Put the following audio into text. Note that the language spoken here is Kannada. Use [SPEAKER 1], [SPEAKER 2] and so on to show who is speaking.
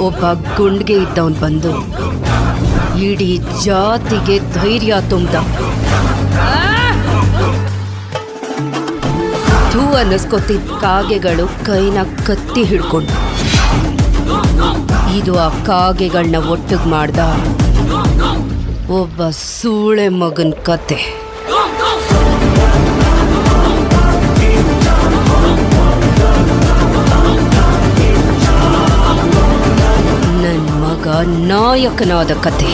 [SPEAKER 1] ಒಬ್ಬ ಗುಂಡ್ಗೆ ಇದ್ದವನು ಬಂದು ಇಡೀ ಜಾತಿಗೆ ಧೈರ್ಯ ತುಂಬ್ದ. ಥೂ ಅನ್ನಿಸ್ಕೊತಿದ್ದ ಕಾಗೆಗಳು ಕೈನ ಕತ್ತಿ ಹಿಡ್ಕೊಂಡು ಇದು ಆ ಕಾಗೆಗಳನ್ನ ಒಟ್ಟಿಗೆ ಮಾಡ್ದ ಒಬ್ಬ ಸೂಳೆ ಮಗನ ಕತೆ. ನನ್ನ ಮಗ ನಾಯಕನಾದ ಕತೆ.